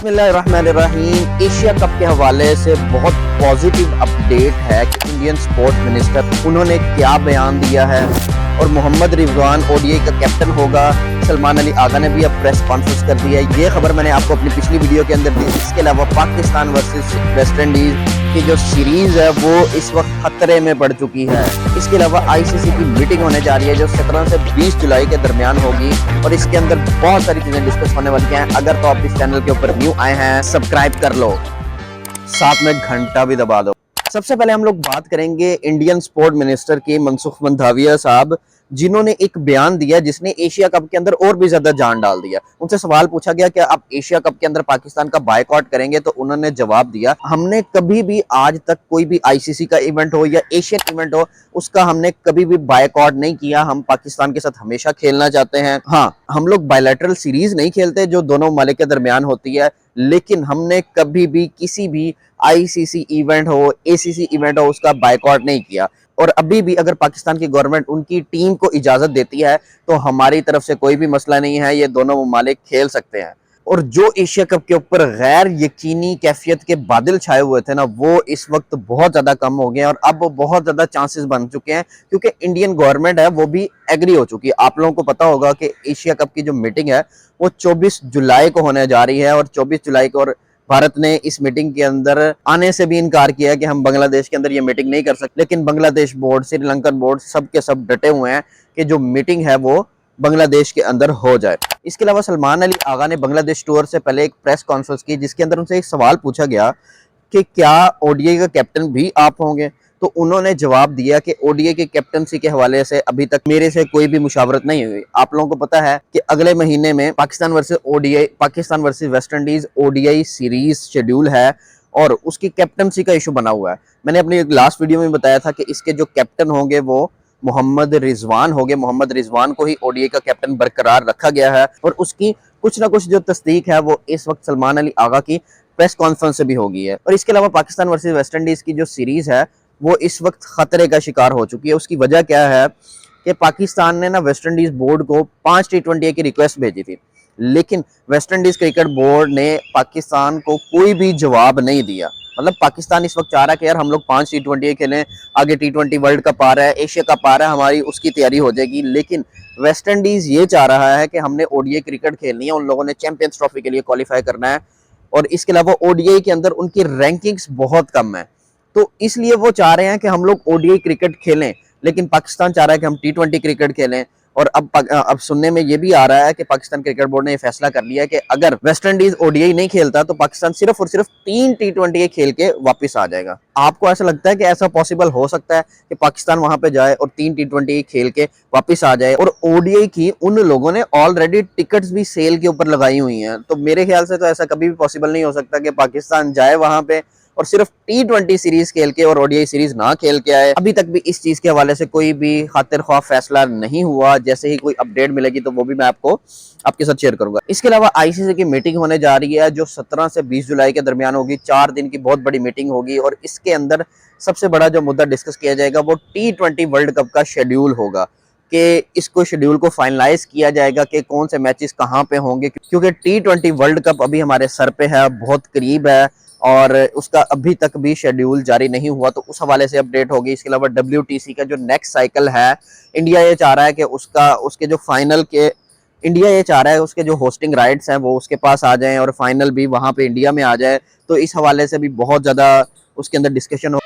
बिस्मिल्लाहिर्रहमानिर्रहीम। Asia cup के हवाले से बहुत पॉजिटिव अपडेट है कि इंडियन स्पोर्ट्स मिनिस्टर उन्होंने क्या बयान दिया है और मोहम्मद रिजवान ओडीआई का कैप्टन होगा। सलमान अली आगा ने भी अब प्रेस कॉन्फ्रेंस कर दी है। ये खबर मैंने आपको अपनी पिछली वीडियो के अंदर दी। इसके अलावा पाकिस्तान वर्सेस वेस्ट इंडीज की जो सीरीज है वो इस वक्त खतरे में पड़ चुकी है। इसके अलावा आईसीसी की मीटिंग होने जा रही है जो 17 से 20 जुलाई के दरमियान होगी और इसके अंदर बहुत सारी चीजें डिस्कस होने वाली हैं। अगर तो आप इस चैनल के ऊपर न्यू आए हैं, सब्सक्राइब कर लो, साथ में घंटा भी दबा दो। सबसे पहले हम लोग बात करेंगे इंडियन स्पोर्ट मिनिस्टर के मनसुख मंधाविया साहब, जिन्होंने एक बयान दिया जिसने एशिया कप के अंदर और भी ज्यादा जान डाल दिया। उनसे सवाल पूछा गया कि आप एशिया कप के अंदर पाकिस्तान का बायकॉट करेंगे, तो उन्होंने जवाब दिया, हमने कभी भी आज तक कोई भी आईसीसी का इवेंट हो या एशियन इवेंट हो उसका हमने कभी भी बायकॉट नहीं किया। हम पाकिस्तान के साथ हमेशा खेलना चाहते हैं। हाँ, हम लोग बायलैटरल सीरीज नहीं खेलते जो दोनों ममालिक के दरमियान होती है, लेकिन हमने कभी भी किसी भी आईसीसी इवेंट हो, एसीसी इवेंट हो, उसका बायकॉट नहीं किया। और अभी भी अगर पाकिस्तान की गवर्नमेंट उनकी टीम को इजाजत देती है तो हमारी तरफ से कोई भी मसला नहीं है, ये दोनों ममालिक खेल सकते हैं। और जो एशिया कप के ऊपर गैर यकीनी कैफियत के बादल छाए हुए थे ना, वो इस वक्त बहुत ज्यादा कम हो गए हैं और अब बहुत ज्यादा चांसेस बन चुके हैं, क्योंकि इंडियन गवर्नमेंट है वो भी एग्री हो चुकी है। आप लोगों को पता होगा कि एशिया कप की जो मीटिंग है वो 24 जुलाई को होने जा रही है और 24 जुलाई को और भारत ने इस मीटिंग के अंदर आने से भी इनकार किया कि हम बांग्लादेश के अंदर ये मीटिंग नहीं कर सकते। लेकिन बांग्लादेश बोर्ड, श्रीलंकन बोर्ड, सब के सब डटे हुए हैं कि जो मीटिंग है वो बांग्लादेश के अंदर हो जाए। इसके अलावा सलमान अली आगा ने बांग्लादेश टूर से पहले एक प्रेस कॉन्फ्रेंस की जिसके अंदर उनसे एक सवाल पूछा गया कि क्या ओडीआई का कैप्टन भी आप होंगे, तो उन्होंने जवाब दिया कि ओडीआई की कैप्टनसी के हवाले से अभी तक मेरे से कोई भी मुशावरत नहीं हुई। आप लोगों को पता है कि अगले महीने में Pakistan versus West Indies ODI series schedule है और उसकी कैप्टनसी का इशू बना हुआ है। मैंने अपनी लास्ट वीडियो में बताया था कि इसके जो कैप्टन होंगे वो मोहम्मद रिजवान होंगे। मोहम्मद रिजवान को ही ओडीआई का कैप्टन बरकरार रखा गया है और उसकी कुछ ना कुछ जो तस्दीक है वो इस वक्त सलमान अली आगा की प्रेस कॉन्फ्रेंस से भी हो गई है। और इसके अलावा पाकिस्तान वर्सेस वेस्ट इंडीज की जो सीरीज है वो इस वक्त खतरे का शिकार हो चुकी है। उसकी वजह क्या है कि पाकिस्तान ने ना वेस्ट इंडीज बोर्ड को 5 T20 की रिक्वेस्ट भेजी थी, लेकिन वेस्ट इंडीज क्रिकेट बोर्ड ने पाकिस्तान को कोई भी जवाब नहीं दिया। मतलब पाकिस्तान इस वक्त चाह रहा है कि यार हम लोग 5 T20 खेलें, आगे T20 वर्ल्ड कप आ रहा है, एशिया कप आ रहा है, हमारी उसकी तैयारी हो जाएगी। लेकिन वेस्ट इंडीज ये चाह रहा है कि हमने ओडीआई क्रिकेट खेलनी है, उन लोगों ने चैंपियंस ट्रॉफी के लिए क्वालिफाई करना है और इसके अलावा ओडीआई के अंदर उनकी रैंकिंग्स बहुत कम है, तो इसलिए वो चाह रहे हैं कि हम लोग ओडीआई क्रिकेट खेलें। लेकिन पाकिस्तान चाह रहा है कि हम T20 क्रिकेट खेलें। और अब सुनने में ये भी आ रहा है कि पाकिस्तान क्रिकेट बोर्ड ने ये फैसला कर लिया कि अगर वेस्ट इंडीज ओडीआई नहीं खेलता तो पाकिस्तान सिर्फ और सिर्फ 3 T20 खेल के वापस आ जाएगा। आपको ऐसा लगता है कि ऐसा पॉसिबल हो सकता है कि पाकिस्तान वहां पे जाए और 3 T20 खेल के वापस आ जाए? और ओडीआई की उन लोगों ने ऑलरेडी टिकट्स भी सेल के ऊपर लगाई हुई हैं, तो मेरे ख्याल से तो ऐसा कभी भी पॉसिबल नहीं हो सकता कि पाकिस्तान जाए वहां पे और सिर्फ T20 सीरीज खेल के और ओडीआई सीरीज ना खेल के आए। अभी तक भी इस चीज के हवाले से कोई भी खातिर ख्वाह फैसला नहीं हुआ। जैसे ही कोई अपडेट मिलेगी तो वो भी मैं आपके साथ शेयर करूंगा। इसके अलावा आईसीसी की मीटिंग होने जा रही है जो 17 से 20 जुलाई के दरमियान होगी। 4 दिन की बहुत बड़ी मीटिंग होगी और इसके अंदर सबसे बड़ा जो मुद्दा डिस्कस किया जाएगा वो T20 वर्ल्ड कप का शेड्यूल होगा कि इसको शेड्यूल को फाइनलाइज किया जाएगा कि कौन से मैचेस कहां पे होंगे, क्योंकि T20 वर्ल्ड कप अभी हमारे सर पे है, बहुत करीब है और उसका अभी तक भी शेड्यूल जारी नहीं हुआ, तो उस हवाले से अपडेट होगी। इसके अलावा WTC का जो नेक्स्ट साइकिल है, इंडिया ये चाह रहा है कि उसके जो फाइनल के इंडिया ये चाह रहा है उसके जो होस्टिंग राइट्स हैं वो उसके पास आ जाएं और फाइनल भी वहां पे इंडिया में आ जाए, तो इस हवाले से भी बहुत ज्यादा उसके अंदर डिस्कशन हो।